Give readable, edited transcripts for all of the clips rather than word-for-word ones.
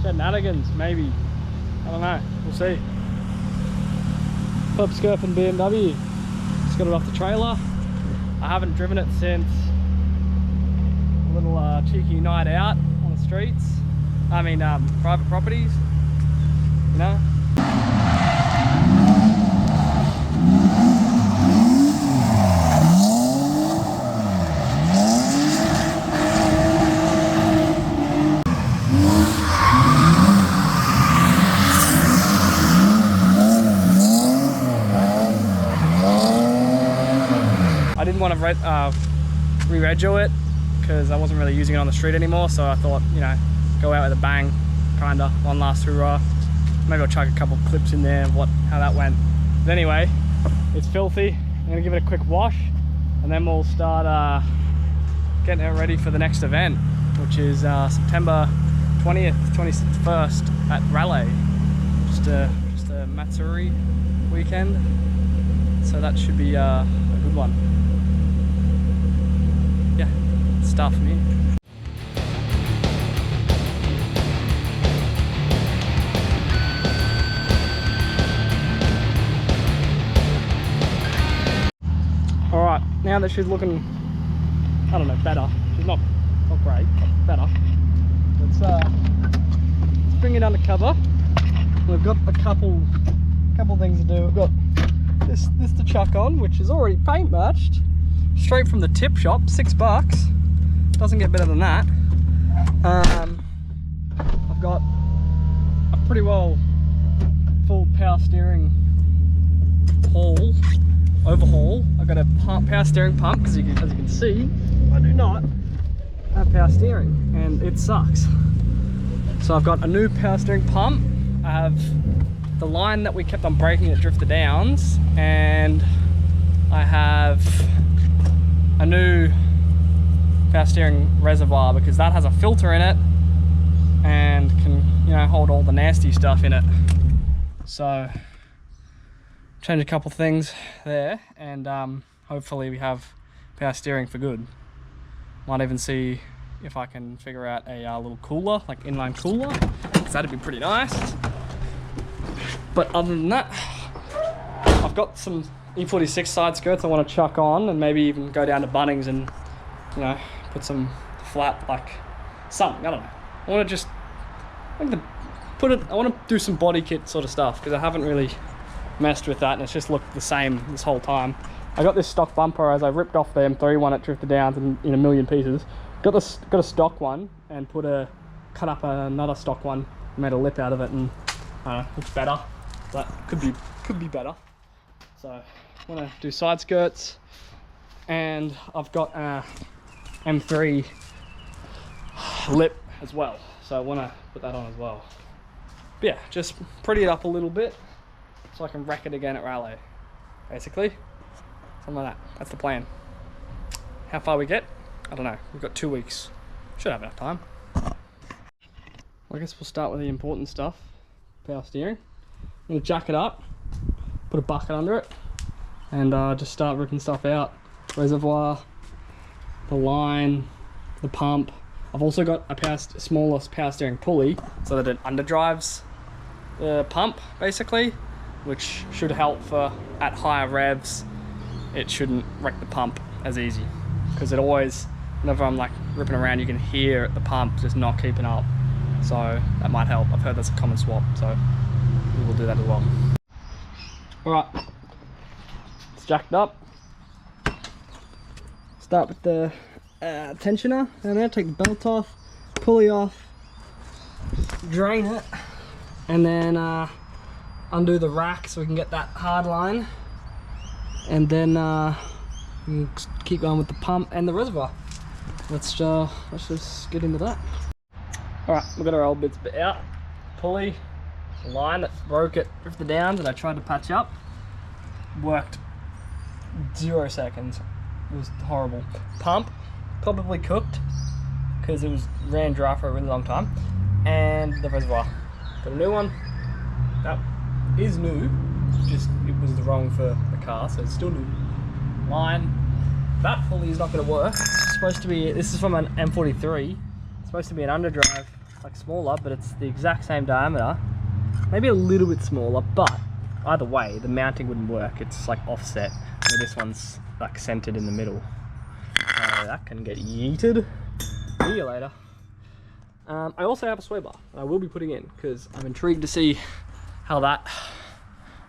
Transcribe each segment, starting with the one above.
Shednanigans, maybe. I don't know, we'll see. Pub Skirping BMW. Just got it off the trailer. I haven't driven it since a little cheeky night out on the streets. I mean, private properties, you know. I didn't want to re-rego it because I wasn't really using it on the street anymore, so I thought, you know, go out with a bang, kinda, one last hurrah. Maybe I'll chuck a couple of clips in there of how that went. But anyway, it's filthy. I'm gonna give it a quick wash, and then we'll start getting it ready for the next event, which is September 20th, 21st at Raleigh. Just a Matsuri weekend, so that should be a good one. Yeah, start for me. All right, now that she's looking, I don't know, better. She's not great, but better. Let's bring it undercover. We've got a couple things to do. We've got this to chuck on, which is already paint matched, straight from the tip shop, $6. Doesn't get better than that. I've got a pretty well full power steering overhaul. I've got a power steering pump because as you can see, I do not have power steering and it sucks. So I've got a new power steering pump. I have the line that we kept on breaking at Drift the Downs, and I have a new power steering reservoir because that has a filter in it and can, you know, hold all the nasty stuff in it. So change a couple things there, and hopefully we have power steering for good. Might even see if I can figure out a little cooler, like inline cooler, because that'd be pretty nice. But other than that, I've got some E46 side skirts I want to chuck on, and maybe even go down to Bunnings and, you know, put some flat, like something, I don't know. I want to just I want to do some body kit sort of stuff, because I haven't really messed with that and it's just looked the same this whole time. I got this stock bumper as I ripped off the M3 one at Drift the Downs in a million pieces. Got a stock one and cut up another stock one, made a lip out of it, and looks better. But could be better. So I want to do side skirts, and I've got a M3 lip as well, so I want to put that on as well. But yeah, just pretty it up a little bit so I can wreck it again at Raleigh, basically. Something like that. That's the plan. How far we get, I don't know. We've got 2 weeks. Should have enough time. Well, I guess we'll start with the important stuff. Power steering. I'm going to jack it up, put a bucket under it, and just start ripping stuff out. Reservoir, the line, the pump. I've also got a smaller power steering pulley so that it underdrives the pump, basically, which should help for at higher revs. It shouldn't wreck the pump as easy, because it always, whenever I'm like ripping around, you can hear the pump just not keeping up. So that might help. I've heard that's a common swap, so we will do that as well. All right, it's jacked up. Start with the tensioner, and then take the belt off, pulley off, drain it, and then undo the rack so we can get that hard line, and then keep going with the pump and the reservoir. Let's just get into that. All right, we've got our old bits out. Pulley, the line that broke at Drift the Downs that I tried to patch up, worked 0 seconds. It was horrible. Pump, probably cooked because it ran dry for a really long time. And the reservoir, got a new one. That is new, just it was wrong for the car, so it's still new. Line, that pulley is not going to work. It's supposed to be, this is from an M43. It's supposed to be an underdrive like smaller, but it's the exact same diameter. Maybe a little bit smaller, but either way, the mounting wouldn't work. It's like offset, where this one's like centered in the middle. That can get yeeted. See you later. I also have a sway bar I will be putting in because I'm intrigued to see how that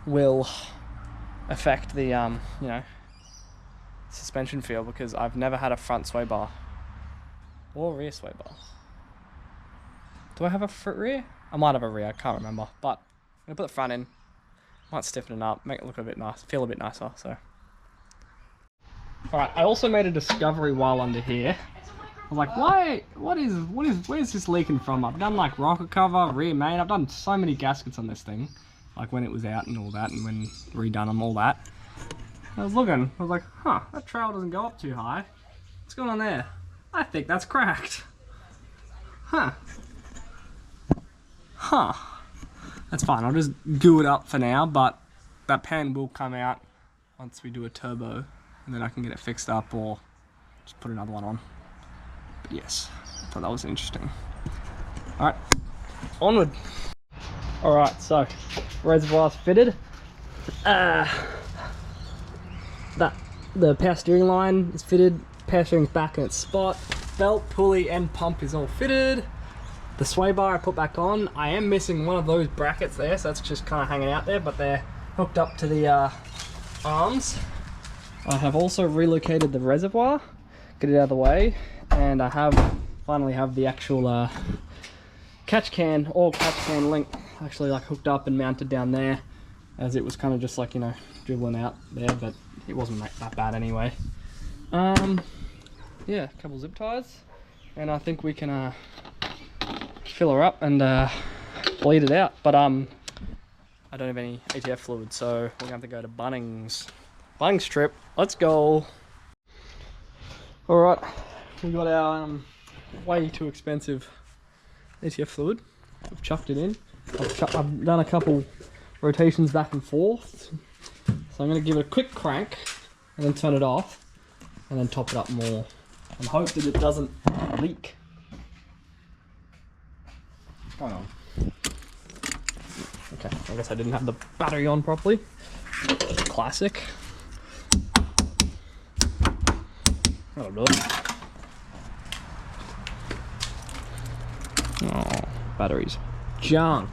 will affect the you know, suspension feel, because I've never had a front sway bar or rear sway bar. Do I have a rear? I might have a rear, I can't remember, but I'm gonna put the front in, might stiffen it up, make it look a bit nice, feel a bit nicer. So alright, I also made a discovery while under here. I was like, where's this leaking from? I've done like rocker cover, rear main, I've done so many gaskets on this thing, like when it was out and all that, and when redone them, all that. I was looking, I was like, huh, that trail doesn't go up too high. What's going on there? I think that's cracked. Huh. That's fine, I'll just goo it up for now, but that pan will come out once we do a turbo, and then I can get it fixed up or just put another one on. But yes, I thought that was interesting. Alright, onward. Alright, so reservoir's fitted. The power steering line is fitted, power steering's back in its spot, belt, pulley and pump is all fitted. The sway bar I put back on. I am missing one of those brackets there, so that's just kind of hanging out there, but they're hooked up to the arms. I have also relocated the reservoir, get it out of the way, and I finally have the actual catch can link actually like hooked up and mounted down there, as it was kind of just like, you know, dribbling out there, but it wasn't that bad anyway. Yeah, a couple zip ties, and I think we can fill her up and bleed it out, but I don't have any ATF fluid, so we're gonna have to go to Bunnings trip. Let's go. All right, we got our way too expensive ATF fluid. I've chucked it in. I've done a couple rotations back and forth, so I'm gonna give it a quick crank and then turn it off and then top it up more and hope that it doesn't leak. Hang on. Okay, I guess I didn't have the battery on properly. Classic. That'll do it. Oh, batteries. Junk.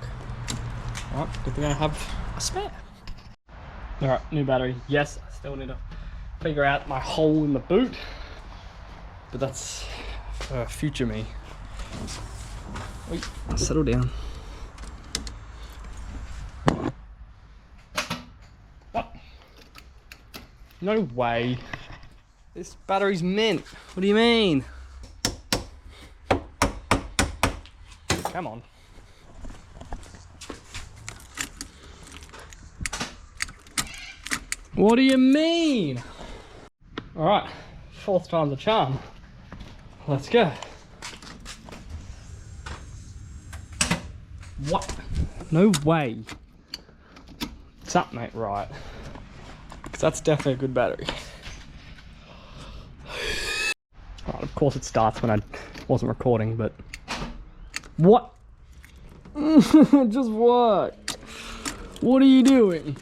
Alright, good thing I have a spare. Alright, new battery. Yes, I still need to figure out my hole in the boot, but that's for future me. Wait, settle down. What? No way. This battery's mint. What do you mean? Come on. What do you mean? Alright, fourth time's a charm. Let's go. What? No way. Something ain't right. Because that's definitely a good battery. Right, of course it starts when I wasn't recording, but... What? It just worked. What are you doing?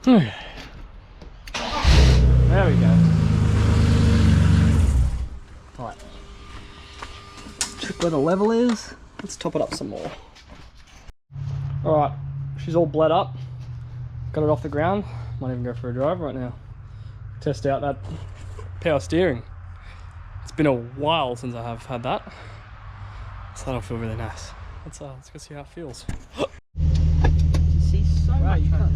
There we go. Right. Check where the level is. Let's top it up some more. Alright, she's all bled up. Got it off the ground. Might even go for a drive right now. Test out that power steering. It's been a while since I have had that. So that'll feel really nice. Let's go see how it feels. You see so much right now.